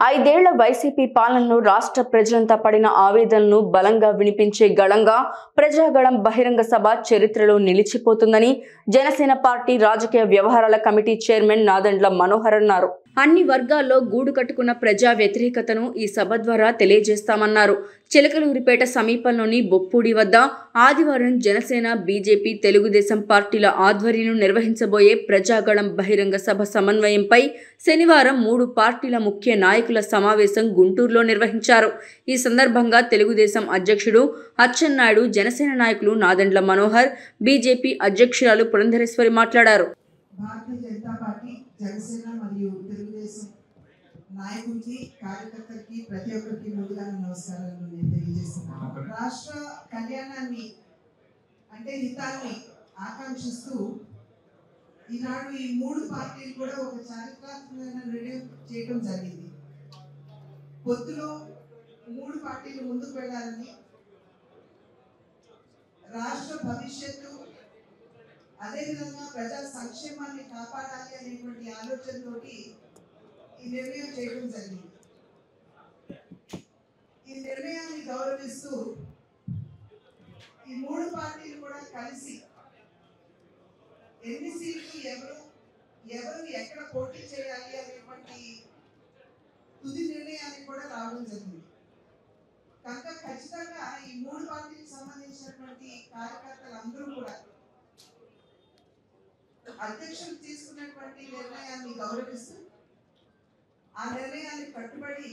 ఐదేళ్ల వైసీపీ పాలనలో రాష్ట్ర ప్రజలంతా పడిన ఆవేదనను బలంగా వినిపించే గళంగా ప్రజాగళం బహిరంగ సభ చరిత్రలో నిలిచిపోతుందని జనసేన పార్టీ రాజకీయ వ్యవహారాల కమిటీ చైర్మన్ నాదెండ్ల మనోహర్ అన్నారు. అన్ని వర్గాల్లో గూడు కట్టుకున్న ప్రజా వ్యతిరేకతను ఈ సభ ద్వారా తెలియజేస్తామన్నారు. చిలకలూరిపేట సమీపంలోని బొప్పూడి వద్ద ఆదివారం జనసేన, బీజేపీ, తెలుగుదేశం పార్టీల ఆధ్వర్యంలో నిర్వహించబోయే ప్రజాగళం బహిరంగ సభ సమన్వయంపై శనివారం 3 పార్టీల ముఖ్య నాయకుల సమావేశం గుంటూరులో నిర్వహించారు. ఈ సందర్భంగా తెలుగుదేశం అధ్యక్షుడు అచ్చెన్నాయుడు, జనసేన నాయకులు నాదెండ్ల మనోహర్, బీజేపీ అధ్యక్షురాలు పురంధరేశ్వరి మాట్లాడారు. భారతీయ జనతా పార్టీ, జనసేన మరియు తెలుగుదేశం నాయకులకి, కార్యకర్తలకి ప్రతి ఒక్కరికి ముందుగా నమస్కారాలు నేను తెలియజేస్తున్నాను. రాష్ట్ర కళ్యాణాన్ని అంటే హితాన్ని ఆకాంక్షిస్తూ ఈనాడు ఈ 3 పార్టీలు కూడా ఒక చారిత్రాత్మకమైన నిర్ణయం చేయడం జరిగింది. పొత్తులో 3 పార్టీలు ముందుకు వెళ్ళాలని, రాష్ట్ర భవిష్యత్తు అదేవిధంగా ప్రజా సంక్షేమాన్ని కాపాడాలి అనేటువంటి ఆలోచనతోటి ఈ నిర్ణయం చేయడం జరిగింది. ఈ నిర్ణయాన్ని గౌరవిస్తూ ఈ 3 పార్టీలు కూడా కలిసి ఎన్ని సీట్లు ఎవరు ఎక్కడ పోటీ చేయాలి అనేటువంటి తుది నిర్ణయాన్ని కూడా రావడం జరిగింది. కనుక ఖచ్చితంగా ఈ 3 పార్టీలకు సంబంధించినటువంటి కార్యకర్తలందరూ కూడా అధ్యక్షులు తీసుకున్నటువంటి నిర్ణయాన్ని గౌరవిస్తూ ఆ నిర్ణయాన్ని కట్టుబడి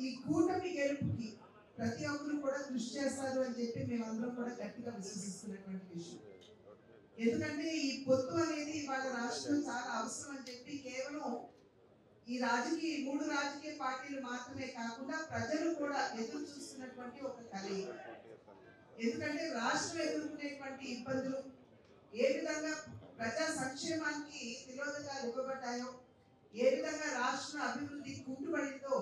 ఈ కూటమి గెలుపుకి ప్రతి ఒక్కరు కూడా కృషి చేస్తారు అని చెప్పి మేమందరం కూడా గట్టిగా విశ్వసిస్తున్నటువంటి విషయం. ఎందుకంటే ఈ పొత్తు అనేది వాళ్ళ రాష్ట్రం చాలా అవసరం అని చెప్పి కేవలం ఈ 3 రాజకీయ పార్టీలు మాత్రమే కాకుండా ప్రజలు కూడా ఎదురు చూస్తున్నటువంటి ఒక కలయిక. ఎందుకంటే రాష్ట్రం ఎదుర్కొనేటువంటి ఇబ్బందులు, ఏ విధంగా ప్రజా సంక్షేమానికి తిలోదకాలు ఇవ్వబడ్డాయో, ఏ విధంగా రాష్ట్ర అభివృద్ధి కుంటుపడిందో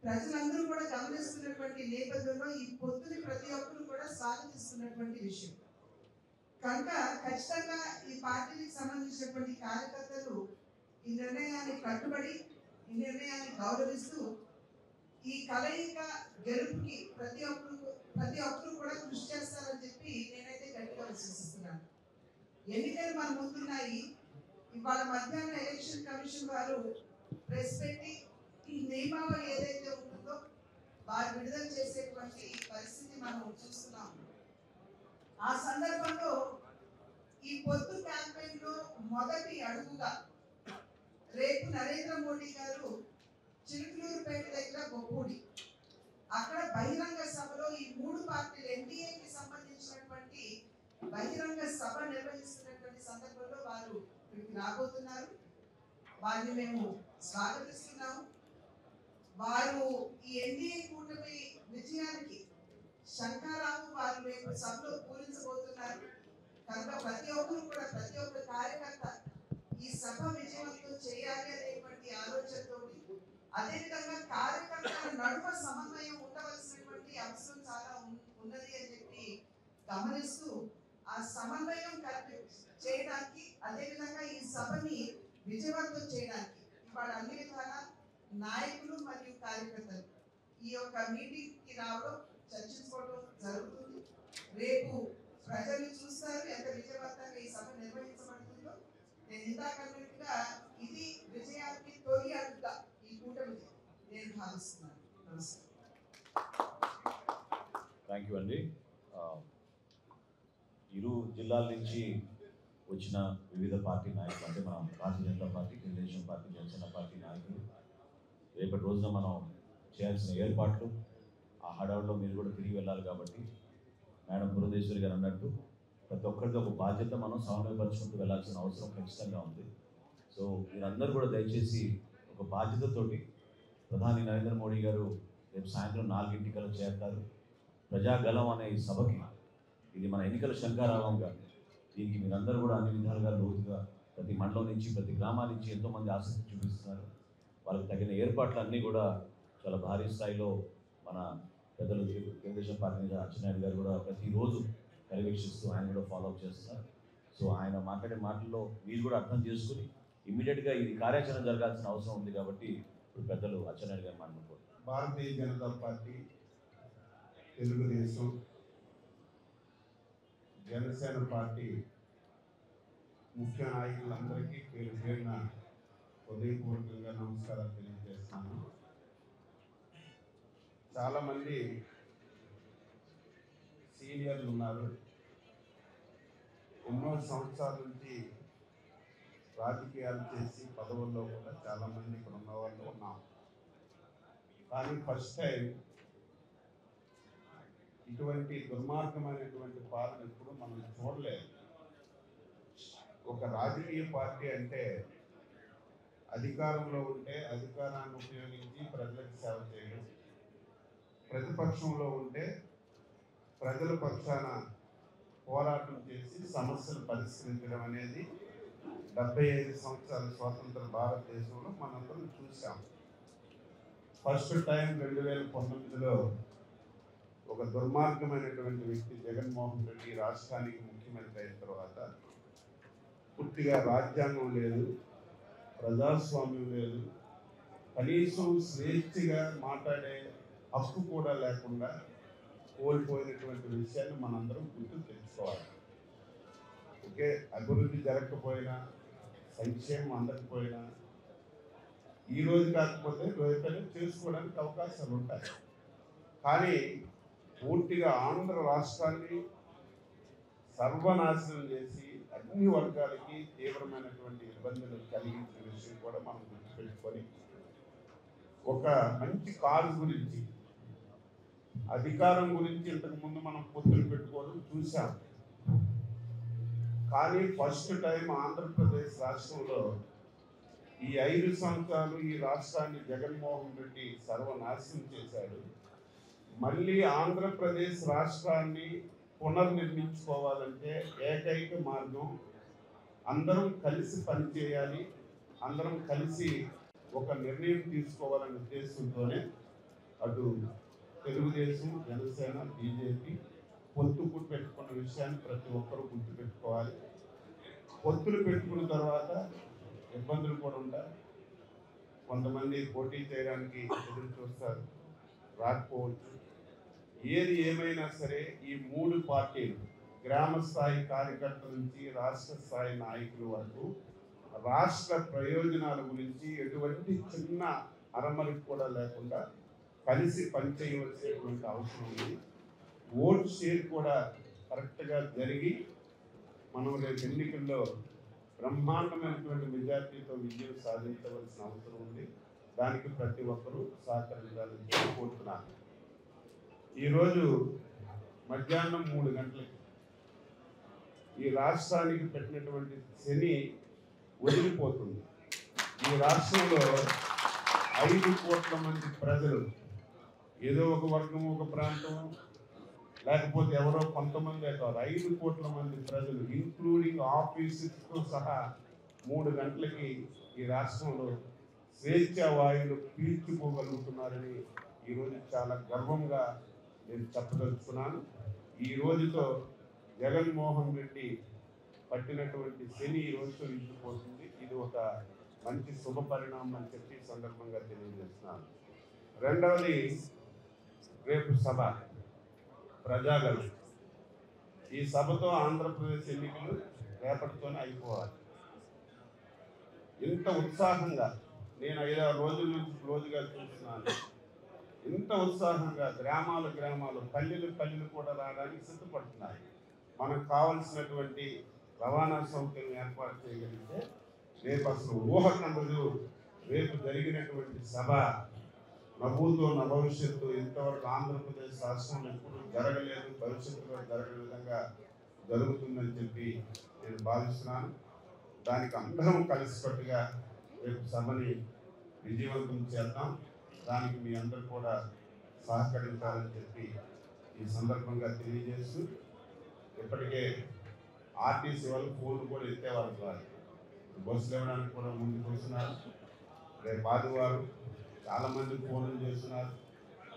ప్రజలందరూ కూడా గమనిస్తున్నటువంటి నేపథ్యంలో ఈ పొత్తుని ప్రతి ఒక్కరు కూడా స్వాగతిస్తున్నటువంటి విషయం. కనుక ఖచ్చితంగా ఈ పార్టీకి సంబంధించినటువంటి కార్యకర్తలు ఈ నిర్ణయాన్ని కట్టుబడి, ఈ నిర్ణయాన్ని గౌరవిస్తూ ఈ కలయిక గెలుపుకి ప్రతి ఒక్కరు కూడా కృషి చేస్తారని చెప్పి నేనైతే గట్టిగా విశ్వసిస్తున్నాను. ఎన్నికలు మన ముందున్నాయి. ఇవాళ మధ్యాహ్నం ఎలక్షన్ కమిషన్ వారు ప్రెస్ పెట్టి ఈ నియమావళి ఏదైతే ఉంటుందో వారు విడుదల చేసేటువంటి పరిస్థితి మనం చూస్తున్నాం. ఆ సందర్భంలో ఈ పొత్తు క్యాంపెయిన్ లో మొదటి అడుగుగా రేపు నరేంద్ర మోడీ గారు చిలుకలూరుపేట దగ్గర బొప్పూడి అక్కడ బహిరంగ సభలో ఈ 3 పార్టీలు ఎన్డీఏకి సంబంధించినటువంటి బహిరంగ సభ నిర్వహిస్తున్నటువంటి సందర్భంలో వారు ఇక్కడికి రాబోతున్నారు. వారిని మేము స్వాగతిస్తున్నాము. వారు ఈ ఎన్డీఏ కూటమి విజయానికి శంఖారావు వారు రేపు సభలో పూరించబోతున్నారు. కనుక ప్రతి ఒక్క కార్యకర్త ఈ సభ విజయవంతం చేయాలి అనేటువంటి ఆలోచనతో, అదేవిధంగా కార్యకర్తల నడుమ సమన్వయం ఉండవలసినటువంటి అవసరం చాలా ఉన్నది అని చెప్పి గమనిస్తూ ఆ సమన్వయం చేయడానికి, అదేవిధంగా ఈ సభని విజయవంతం చేయడానికి ఇవాళ అన్ని విధాల నాయకులు మరియు కార్యకర్తలు ఈ యొక్క మీటింగ్ కి రావడం, చర్చించుకోవడం జరుగుతుంది. రేపు ప్రజలు చూస్తారు ఎంత విజయవంతంగా ఈ సభ నిర్వహించబడుతుందో. నేను ఇందాకన్నట్టుగా ఇది విజయానికి తొలి అడుగుగా ఈ కూటమికి నేను భావిస్తున్నాను. నమస్కారం. థ్యాంక్ యూ అండి. ఇరు జిల్లాల నుంచి వచ్చిన వివిధ పార్టీ నాయకులు, అంటే మనం భారతీయ జనతా పార్టీ, తెలుగుదేశం పార్టీ, జనసేన పార్టీ నాయకులు రేపటి రోజున మనం చేయాల్సిన ఏర్పాట్లు, ఆ హడావుడిలో మీరు కూడా తిరిగి వెళ్ళాలి కాబట్టి మేడం పురంధేశ్వరి గారు అన్నట్టు ప్రతి ఒక్కరికి ఒక బాధ్యత మనం సమన్వయపరుచుకుంటూ వెళ్ళాల్సిన అవసరం ఖచ్చితంగా ఉంది. సో మీరందరూ కూడా దయచేసి ఒక బాధ్యతతోటి ప్రధాని నరేంద్ర మోడీ గారు రేపు సాయంత్రం 4 చేరుతారు. ప్రజాగళం అనే ఈ సభకి ఇది మన ఎన్నికల శంఖారావంగా, దీనికి మీరందరూ కూడా అన్ని విధాలుగా లోతుగా ప్రతి మండలం నుంచి, ప్రతి గ్రామా నుంచి ఎంతోమంది ఆసక్తి చూపిస్తున్నారు. వాళ్ళకి తగిన ఏర్పాట్లు అన్నీ కూడా చాలా భారీ స్థాయిలో మన పెద్దలు తెలుగుదేశం పార్టీ మీద అచ్చెన్నాయుడు గారు కూడా ప్రతిరోజు పర్యవేక్షిస్తూ ఆయన కూడా ఫాలోఅప్ చేస్తున్నారు. సో ఆయన మాట్లాడే మాటల్లో మీరు కూడా అర్థం చేసుకుని ఇమ్మీడియట్గా ఇది కార్యాచరణ జరగాల్సిన అవసరం ఉంది. కాబట్టి ఇప్పుడు పెద్దలు అచ్చెన్నాయుడు గారు మాట్లాడుకోండి. భారతీయ జనతా పార్టీ, తెలుగుదేశం, జనసేన పార్టీ ముఖ్య నాయకులందరికీ పేరు పేరున హృదయపూర్వకంగా నమస్కారాలు తెలియజేస్తున్నాను. చాలామంది సీనియర్లు ఉన్నారు, ఎన్నో సంవత్సరాల నుంచి రాజకీయాలు చేసి పదవుల్లో కూడా చాలామంది ఇక్కడ ఉన్న వాళ్ళు ఉన్నాం. కానీ ఫస్ట్ టైం ఇటువంటి దుర్మార్గమైనటువంటి పాలన ఎప్పుడు మనం చూడలేదు. ఒక రాజకీయ పార్టీ అంటే అధికారంలో ఉంటే అధికారాన్ని ఉపయోగించి ప్రజలకు సేవ చేయడం, ప్రతిపక్షంలో ఉంటే ప్రజల పక్షాన పోరాటం చేసి సమస్యలు పరిష్కరించడం అనేది 75 సంవత్సరాల స్వాతంత్ర భారతదేశంలో మనందరం చూసాం. ఫస్ట్ టైం 2019లో ఒక దుర్మార్గమైనటువంటి వ్యక్తి జగన్మోహన్ రెడ్డి రాష్ట్రానికి ముఖ్యమంత్రి అయిన తర్వాత పూర్తిగా రాజ్యాంగం లేదు, ప్రజాస్వామ్యం లేదు, కనీసం స్వేచ్ఛగా మాట్లాడే హక్కు కూడా లేకుండా కోల్పోయినటువంటి విషయాన్ని మనందరం గుర్తు తెచ్చుకోవాలి. ఓకే, అభివృద్ధి జరగకపోయినా, సంక్షేమం అందకపోయినా ఈ రోజు కాకపోతే రేపైనా చేసుకోవడానికి అవకాశాలు ఉంటాయి. కానీ పూర్తిగా ఆంధ్ర రాష్ట్రాన్ని సర్వనాశనం చేసి అన్ని వర్గాలకి తీవ్రమైనటువంటి ఇబ్బందులు కలిగించిన విషయం కూడా మనం గుర్తుపెట్టుకొని ఒక మంచి కారు గురించి, అధికారం గురించి ఇంతకుముందు మనం పొత్తులు పెట్టుకోవడం చూసాం. కానీ ఫస్ట్ టైం ఆంధ్రప్రదేశ్ రాష్ట్రంలో ఈ 5 సంవత్సరాలు ఈ రాష్ట్రాన్ని జగన్మోహన్ రెడ్డి సర్వనాశనం చేశాడు. మళ్ళీ ఆంధ్రప్రదేశ్ రాష్ట్రాన్ని పునర్నిర్మించుకోవాలంటే ఏకైక మార్గం అందరం కలిసి పనిచేయాలి, అందరం కలిసి ఒక నిర్ణయం తీసుకోవాలనే ఉద్దేశంతోనే అటు తెలుగుదేశం, జనసేన, బీజేపీ పొత్తుకు పెట్టుకున్న విషయాన్ని ప్రతి ఒక్కరూ గుర్తుపెట్టుకోవాలి. పొత్తులు పెట్టుకున్న తర్వాత ఇబ్బందులు కూడా ఉంటాయి. కొంతమంది పోటీ చేయడానికి ఎదురు చూస్తారు, రాకపోవచ్చు. ఏది ఏమైనా సరే ఈ 3 పార్టీలు, గ్రామ స్థాయి కార్యకర్తల నుంచి రాష్ట్ర స్థాయి నాయకుల వరకు రాష్ట్ర ప్రయోజనాల గురించి ఎటువంటి చిన్న అరమరికి కూడా లేకుండా కలిసి పనిచేయవలసినటువంటి అవసరం ఉంది. ఓట్ షేర్ కూడా కరెక్ట్గా జరిగి మనం రేపు ఎన్నికల్లో బ్రహ్మాండమైనటువంటి మెజార్టీతో విజయం సాధించవలసిన అవసరం ఉంది. దానికి ప్రతి ఒక్కరూ సహకరించాలని కోరుతున్నాను. ఈరోజు మధ్యాహ్నం 3 గంటలకి ఈ రాష్ట్రానికి పెట్టినటువంటి శని వదిలిపోతుంది. ఈ రాష్ట్రంలో 5 కోట్ల మంది ప్రజలు, ఏదో ఒక వర్గం, ఒక ప్రాంతం, లేకపోతే ఎవరో కొంతమంది కాదు, 5 కోట్ల మంది ప్రజలు ఇంక్లూడింగ్ ఆఫీసర్స్తో సహా 3 గంటలకి ఈ రాష్ట్రంలో స్వేచ్ఛా వాయువులు పీల్చుకోగలుగుతున్నారని ఈరోజు చాలా గర్వంగా నేను చెప్పదలుచుకున్నాను. ఈ రోజుతో జగన్మోహన్ రెడ్డి పట్టినటువంటి శని ఈ రోజుతో విడిచిపోతుంది. ఇది ఒక మంచి శుభ పరిణామం అని చెప్పి సందర్భంగా తెలియజేస్తున్నాను. రెండవది, రేపు సభ ప్రజాగళం. ఈ సభతో ఆంధ్రప్రదేశ్ ఎన్నికలు రేపటితోనే అయిపోవాలి. ఇంత ఉత్సాహంగా నేను 5-6 రోజుల నుంచి రోజుగా చూస్తున్నాను. ఇంత ఉత్సాహంగా గ్రామాలు పల్లెలు కూడా రావడానికి సిద్ధపడుతున్నారు. మనకు కావలసినటువంటి రవాణా సౌకర్యం ఏర్పాటు చేయగలిగితే రేపు అసలు ఊహకందదు. రేపు జరిగినటువంటి సభ నభూతో నభవిష్యత్తు, ఇంతవరకు ఆంధ్రప్రదేశ్ రాష్ట్రంలో ఎప్పుడు జరగలేదు, భవిష్యత్తులో జరగని విధంగా జరుగుతుందని చెప్పి నేను భావిస్తున్నాను. దానికి అందరం కలిసికట్టుగా రేపు సభని విజయవంతం చేద్దాం. దానికి మీ అందరూ కూడా సహకరించాలని చెప్పి ఈ సందర్భంగా తెలియజేస్తూ, ఇప్పటికే ఆర్టీసీ వాళ్ళు ఫోన్లు కూడా ఎత్తేవారు కాదు, బస్సులు ఇవ్వడానికి కూడా ముందుకు వస్తున్నారు. రేపు ఆదివారం చాలామంది ఫోన్లు చేస్తున్నారు.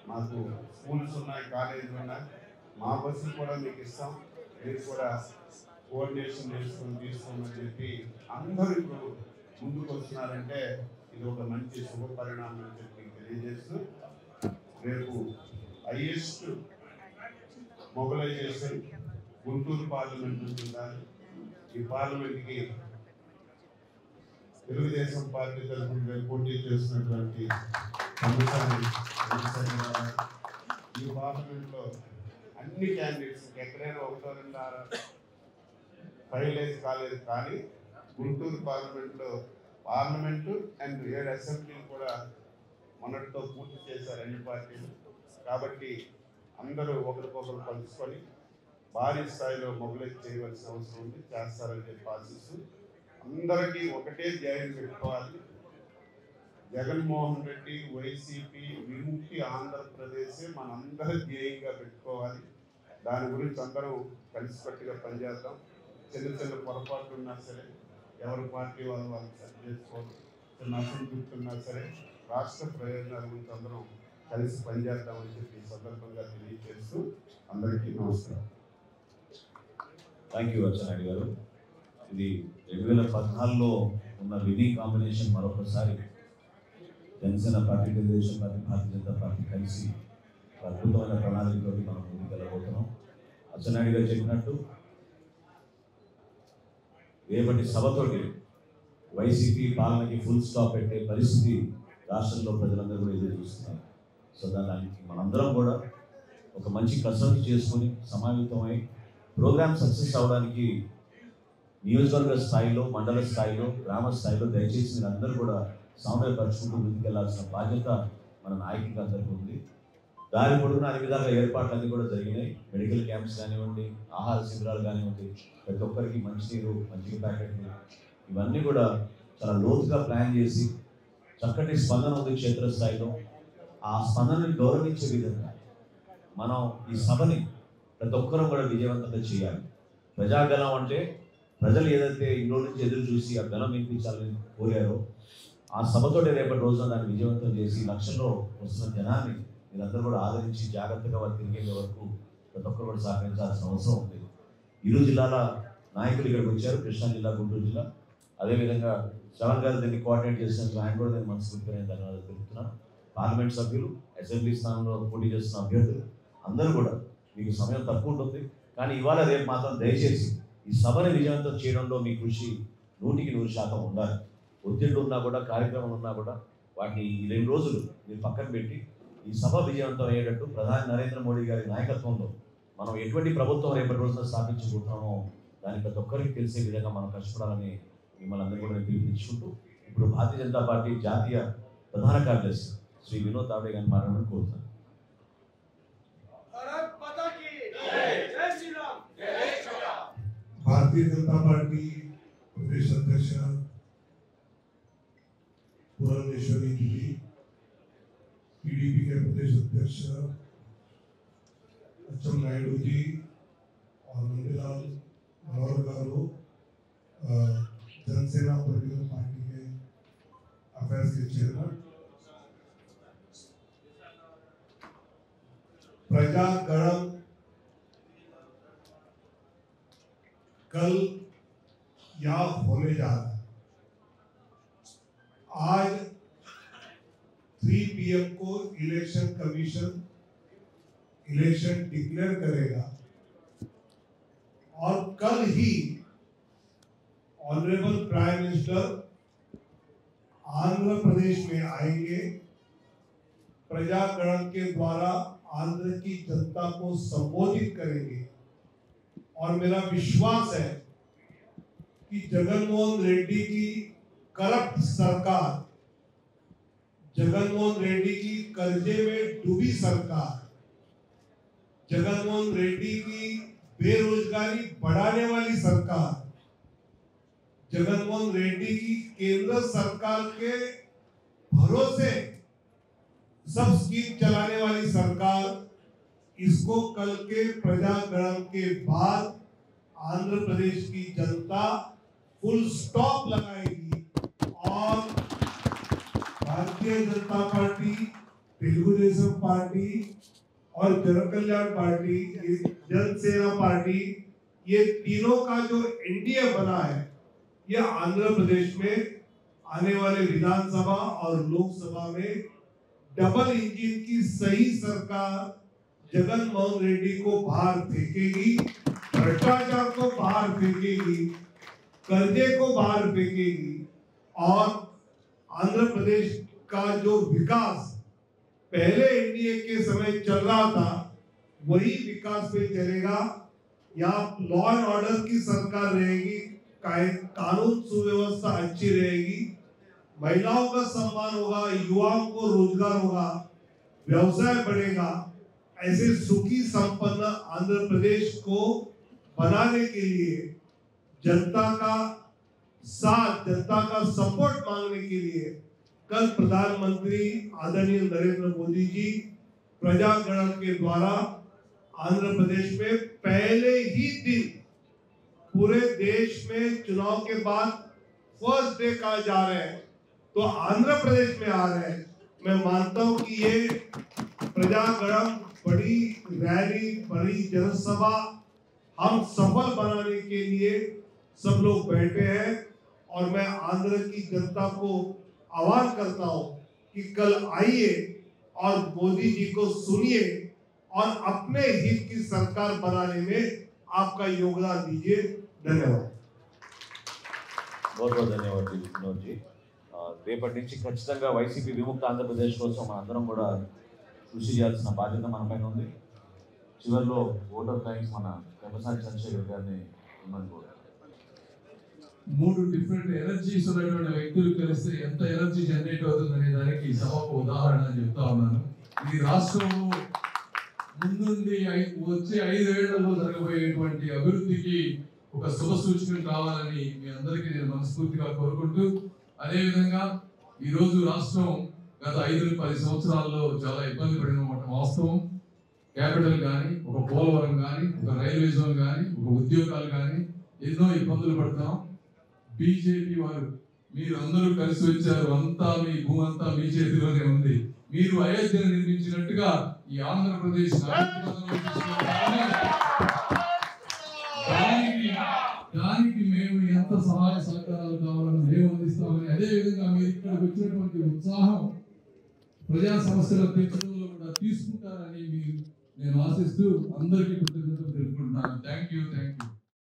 మాకు స్కూల్స్ ఉన్నాయి, కాలేజీలు ఉన్నాయి, మా బస్సులు కూడా మీకు ఇస్తాం, మీరు కూడా కోఆర్డినేషన్ చేసుకొని తీసుకోమని చెప్పి అందరూ ఇప్పుడు ముందుకు వస్తున్నారంటే ఇది ఒక మంచి శుభ పరిణామం అని చెప్పి తెలియజేస్తూ రేపు హైయెస్ట్ మొబిలైజేషన్ గుంటూరు పార్లమెంట్ నుంచి ఉండాలి. ఈ పార్లమెంట్కి తెలుగుదేశం పార్టీ తరఫున పోటీ చేస్తున్నటువంటి ఈ పార్లమెంట్లో అన్ని క్యాండిడేట్స్ ఎక్కడైనా ఒకటో రెండు ఫైనలైజ్ కాలేదు, కానీ గుంటూరు పార్లమెంటు అండ్ 7 అసెంబ్లీలు కూడా మొన్నటితో పూర్తి చేశారు అన్ని పార్టీలు. కాబట్టి అందరూ ఒకరికొకరు కలుసుకొని భారీ స్థాయిలో మొబిలైజ్ చేయవలసిన అవసరం ఉంది, చేస్తారని చెప్పి ఆశిస్తూ అందరికీ ఒకటే ధ్యేయం పెట్టుకోవాలి. జగన్మోహన్ రెడ్డి వైసీపీ విముక్తి ఆంధ్రప్రదేశే మనందరి ధ్యేయంగా పెట్టుకోవాలి. దాని గురించి అందరం కలిసికట్టుగా పనిచేద్దాం. చిన్న చిన్న పొరపాట్లు ఉన్నా సరే ఎవరి పార్టీ వాళ్ళు సరి చేసుకోవాలి, చిన్న అసంతృప్తి ఉన్నా సరే రాష్ట్ర ప్రయోజనాల గురించి అందరం కలిసి పనిచేద్దామని చెప్పి ఈ సందర్భంగా తెలియజేస్తూ అందరికీ నమస్కారం. థ్యాంక్ యూ అచ్చెన్నాయుడు గారు. ఇది 2014లో ఉన్న విధి కాంబినేషన్ మరొకసారి జనసేన పార్టీ, తెలుగుదేశం పార్టీ, భారతీయ జనతా పార్టీ కలిసి అద్భుతమైన ప్రణాళికతో మనం ముందుకెళ్ళబోతున్నాం. అచ్చెన్నాయుడు గారు చెప్పినట్టు రేపటి సభతోటి వైసీపీ పాలనకి ఫుల్ స్టాప్ పెట్టే పరిస్థితి రాష్ట్రంలో ప్రజలందరూ కూడా ఎదురు చూస్తున్నారు. సో దానికి మనందరం కూడా ఒక మంచి కసరత్తు చేసుకొని సమావేతమై ప్రోగ్రామ్ సక్సెస్ అవడానికి నియోజకవర్గ స్థాయిలో, మండల స్థాయిలో, గ్రామ స్థాయిలో దయచేసి మీరు అందరూ కూడా సమన్వయపరుచుకుంటూ ముందుకెళ్లాల్సిన బాధ్యత మన నాయకులకు అందరికీ ఉంది. దారి పొడుగున అన్ని విధాలుగా ఏర్పాట్లన్నీ కూడా జరిగినాయి. మెడికల్ క్యాంప్స్ కానివ్వండి, ఆహార శిబిరాలు కానివ్వండి, ప్రతి ఒక్కరికి మంచినీరు, మజ్జిగ ప్యాకెట్లు, ఇవన్నీ కూడా చాలా లోతుగా ప్లాన్ చేసి చక్కటి స్పందన ఉంది క్షేత్రస్థాయిలో. ఆ స్పందనని గౌరవించే విధంగా మనం ఈ సభని ప్రతి ఒక్కరూ కూడా విజయవంతంగా చేయాలి. ప్రజాగలం అంటే ప్రజలు ఏదైతే ఇంట్లో నుంచి ఎదురు చూసి ఆ గలం వినిపించాలని కోరారో ఆ సభతోటి రేపటి రోజున దాన్ని విజయవంతం చేసి లక్షల్లో వస్తున్న జనాన్ని మీరందరూ కూడా ఆదరించి జాగ్రత్తగా వారు తిరిగే వరకు ప్రతి ఒక్కరు కూడా సహకరించాల్సిన అవసరం ఉంది. ఇరు జిల్లాల నాయకులు ఇక్కడికి వచ్చారు, కృష్ణా జిల్లా, గుంటూరు జిల్లా. అదేవిధంగా శ్రవణ్ గారు దీన్ని కోఆర్డినేట్ చేసినందుకు ఆయన కూడా నేను మనస్ఫూర్తిగా ధన్యవాదాలు తెలుపుతున్నాను. పార్లమెంట్ సభ్యులు, అసెంబ్లీ స్థానంలో పోటీ చేస్తున్న అభ్యర్థులు అందరూ కూడా మీకు సమయం తక్కువ ఉంటుంది, కానీ ఇవాళ రేపు మాత్రం దయచేసి ఈ సభని విజయవంతం చేయడంలో మీ కృషి 100% ఉండాలి. ఒత్తిళ్ళు ఉన్నా కూడా, కార్యక్రమాలు ఉన్నా కూడా వాటిని ఈ 2 రోజులు మీరు పక్కన పెట్టి ఈ సభ విజయవంతం అయ్యేటట్టు ప్రధాని నరేంద్ర మోడీ గారి నాయకత్వంలో మనం ఎటువంటి ప్రభుత్వం రేపటి రోజున స్థాపించబోతున్నామో దాని ప్రతి ఒక్కరికి తెలిసే విధంగా మనం కష్టపడాలని మిమ్మల్ని అందరూ కూడా పిలుపునిచ్చుకుంటూ ఇప్పుడు భారతీయ జనతా పార్టీ జాతీయ ప్రధాన కార్యదర్శి శ్రీ వినోద్ తావడే గారిని మాట్లాడమని కోరుతున్నాను. भारतीय जनता पार्टी प्रदेश अध्यक्ष पुरंदेश्वरी जी, पीडीपी के प्रदेश अध्यक्ष अच्చెన్నాయుడు जी और मंडलाल मनोहर गारू, जनसेना पॉलिटिकल पार्टी के अफेयर्स के चेयरमैन, प्रजागणम कल या होने जा रहा है। आज 3 PM को इलेक्शन कमीशन इलेक्शन डिक्लेयर करेगा और कल ही honourable prime minister Andhra Pradesh में आएंगे। प्रजागणम के द्वारा आंध्र की जनता को संबोधित करेंगे और मेरा विश्वास है कि जगनमोहन रेड्डी की करप्ट सरकार, जगनमोहन रेड्डी की कर्जे में डूबी सरकार, जगनमोहन रेड्डी की बेरोजगारी बढ़ाने वाली सरकार, जगनमोहन रेड्डी की केंद्र सरकार के भरोसे सब स्कीम चलाने वाली सरकार, इसको कल के प्रजागणम के बाद आंध्र प्रदेश की जनता फुल स्टॉप लगाएगी और भारतीय जनता पार्टी, तेलुगुदेशम पार्टी और जन कल्याण पार्टी, जनसेना पार्टी, ये तीनों का जो एनडीए बना है, ये आंध्र प्रदेश में आने वाले विधानसभा और लोकसभा में डबल इंजन की सही सरकार जगन मोहन रेड्डी को बाहर फेंकेगी, भ्रष्टाचार को बाहर फेंकेगी, कर्जे को बाहर फेंकेगी और आंध्र प्रदेश का जो विकास पहले एनडीए के समय चल रहा था वही विकास पे चलेगा। यहाँ लॉ एंड ऑर्डर की सरकार रहेगी, कानून सुव्यवस्था अच्छी रहेगी, महिलाओं का सम्मान होगा, युवाओं को रोजगार होगा, व्यवसाय बढ़ेगा। ऐसे सुखी संपन्न आंध्र प्रदेश को बनाने के लिए जनता का साथ, जनता का सपोर्ट मांगने के लिए कल प्रधानमंत्री आदरणीय नरेंद्र मोदी जी प्रजागणम के द्वारा आंध्र प्रदेश में पहले ही दिन पूरे देश में चुनाव के बाद फर्स्ट डे कहा जा रहा है तो आंध्र प्रदेश में आ रहे हैं। मैं मानता हूं कि ये प्रजागणम बड़ी रैली, बड़ी जनसभा हम सफल बनाने के लिए सब लोग बैठे हैं और मैं आंध्र की जनता को आह्वान करता हूं कि कल आइए और मोदी जी को सुनिए और अपने हित की सरकार बनाने में आपका योगदान दीजिए। धन्यवाद। बहुत बहुत धन्यवाद विनोद जी। రేపటి నుంచి ఖచ్చితంగా వైసీపీ విముక్త ఆంధ్రప్రదేశ్ కోసం మనందరం కూడా కృషి చేయాల్సిన బాధ్యత మనపైన ఉంది. చివరిలో ఓటర్ థ్యాంక్స్ మన వెంపసాని చంద్రశేఖర్ గారిని ఇమ్మనుకోవాలి. 3 డిఫరెంట్ ఎనర్జీస్ ఉన్నటువంటి వ్యక్తులు కలిస్తే ఎంత ఎనర్జీ జనరేట్ అవుతుందనే దానికి సభకు ఉదాహరణ చెప్తా ఉన్నాను. ఈ రాష్ట్రంలో ముందుండి వచ్చే 5 ఏళ్లలో జరగబోయేటువంటి అభివృద్ధికి ఒక శుభ సూచన కావాలని మీ అందరికీ నేను మనస్ఫూర్తిగా కోరుకుంటూ, అదేవిధంగా ఈరోజు రాష్ట్రం గత 5-10 సంవత్సరాల్లో చాలా ఇబ్బంది పడిన వాస్తవం. క్యాపిటల్ కానీ, ఒక పోలవరం కానీ, ఒక రైల్వే జోన్ కానీ, ఒక ఉద్యోగాలు కానీ ఎన్నో ఇబ్బందులు పడుతున్నాం. బీజేపీ వారు మీరు అందరూ కలిసి వచ్చారు, అంతా మీ భూమి అంతా మీ చేతిలోనే ఉంది. మీరు అయోధ్యను నిర్మించినట్టుగా ఈ ఆంధ్రప్రదేశ్ దానికి మేము ఎంత సహాయ సహకారాలు కావాలని మేము అందిస్తామని, అదేవిధంగా మీరు ఇక్కడికి వచ్చినటువంటి ఉత్సాహం ప్రజా సమస్యల తీర్చడంలో కూడా తీసుకుంటారని నేను ఆశిస్తూ అందరికీ కృతజ్ఞతలు తెలుపుకుంటున్నాను. Thank you.